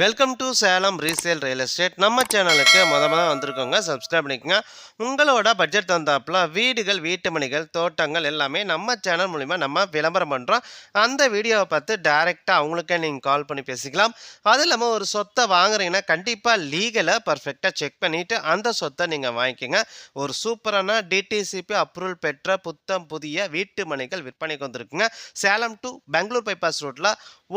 Welcome to Salem resale real estate. நம்ம சேனலுக்கு மொதல் வந்திருக்கோங்க, சப்ஸ்கிரைப் பண்ணிக்கோங்க. உங்களோட பட்ஜெட் தந்தாப்புல வீடுகள், வீட்டு மனைகள், தோட்டங்கள் எல்லாமே நம்ம சேனல் மூலிமா நம்ம விளம்பரம் பண்ணுறோம். அந்த வீடியோவை பார்த்து டைரெக்டாக அவங்களுக்கே நீங்கள் கால் பண்ணி பேசிக்கலாம். அது இல்லாமல் ஒரு சொத்தை வாங்குறீங்கன்னா கண்டிப்பாக லீகலை பர்ஃபெக்டாக செக் பண்ணிவிட்டு அந்த சொத்தை நீங்கள் வாங்கிக்கோங்க. ஒரு சூப்பரான டிடிசிபி அப்ரூவல் பெற்ற புத்தம் புதிய வீட்டு மனைகள் விற்பனைக்கு வந்திருக்குங்க. சேலம் டு பெங்களூர் பைபாஸ் ரோட்டில்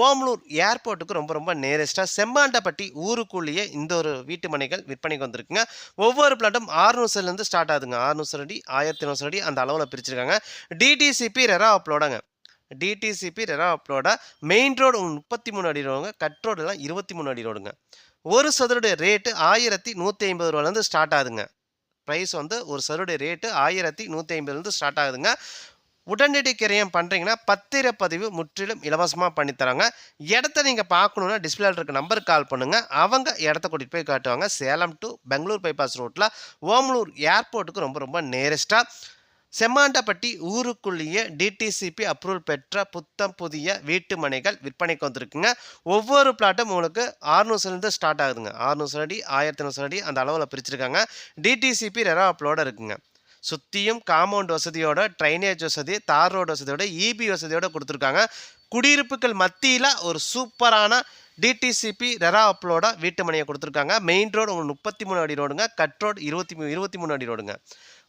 ஓமலூர் ஏர்போர்ட்டுக்கு ரொம்ப நேரஸ்ட்டாக செம்மாண்டப்பட்டி ஊருக்குள்ளேயே இந்த ஒரு வீட்டு மனைகள் விற்பனைக்கு வந்திருக்குங்க. ஒவ்வொரு பிளாட்டும் 600 ஸ்டார்ட் ஆகுதுங்க. 600 அடி 1400 அடி அந்த அளவில் பிரிச்சிருக்காங்க. டிடிசிபி ரெரா அப்லோடாங்க. டிடிசிபி ரெரா அப்லோட மெயின் ரோடு 33 அடி ரோடுங்க. கட் ரோடுலாம் 23 அடி ரோடுங்க. ஒரு சதுருடைய ரேட்டு 1150 ரூபாலேருந்து ஸ்டார்ட் ஆகுதுங்க. ப்ரைஸ் ஒரு சதுருடைய ரேட்டு 1150 ஸ்டார்ட் ஆகுதுங்க. உடனடி கிரயம் பண்ணுறீங்கன்னா பத்திரப்பதிவு முற்றிலும் இலவசமாக பண்ணித்தராங்க. இடத்த நீங்கள் பார்க்கணுன்னா டிஸ்பிளேல இருக்க நம்பருக்கு கால் பண்ணுங்கள். அவங்க இடத்த கூட்டிகிட்டு போய் காட்டுவாங்க. சேலம் டு பெங்களூர் பைபாஸ் ரோட்டில் ஓமலூர் ஏர்போர்ட்டுக்கு ரொம்ப நேரஸ்ட்டாக செம்மாண்டப்பட்டி ஊருக்குள்ளேயே டிடிசிபி அப்ரூவல் பெற்ற புத்தம் புதிய வீட்டு மனைகள் விற்பனைக்கு வந்திருக்குங்க. ஒவ்வொரு பிளாட்டும் உங்களுக்கு 600 ஸ்டார்ட் ஆகுதுங்க. 600 அடி 1400 அடி அந்த அளவில் பிரிச்சிருக்காங்க. டிடிசிபி ரெரா அப்லோட இருக்குங்க. சுற்றியும் காம்பவுண்ட் வசதியோட, ட்ரைனேஜ் வசதி, தார் ரோடு வசதியோட, இபி வசதியோட கொடுத்துருக்காங்க. குடியிருப்புகள் மத்தியில் ஒரு சூப்பரான டிடிசிபி ரெரா அப்லோட வீட்டு மனையை கொடுத்துருக்காங்க. மெயின் ரோடு 33 அடி ரோடுங்க. கட் ரோடு 23 அடி ரோடுங்க.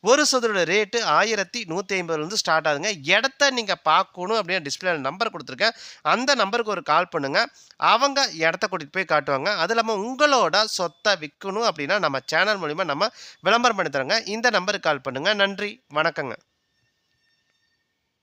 ஒரு சதுரோட ரேட்டு 1150 ஸ்டார்ட் ஆகுதுங்க. இடத்த நீங்கள் பார்க்கணும் அப்படின்னு டிஸ்பிளே நம்பர் கொடுத்துருக்கேன். அந்த நம்பருக்கு ஒரு கால் பண்ணுங்கள். அவங்க இடத்த கூட்டிகிட்டு போய் காட்டுவாங்க. அது இல்லாமல் உங்களோட சொத்தை விற்கணும் அப்படின்னா நம்ம சேனல் மூலிமா நம்ம விளம்பரம் பண்ணி தரோங்க. இந்த நம்பருக்கு கால் பண்ணுங்கள். நன்றி, வணக்கங்க.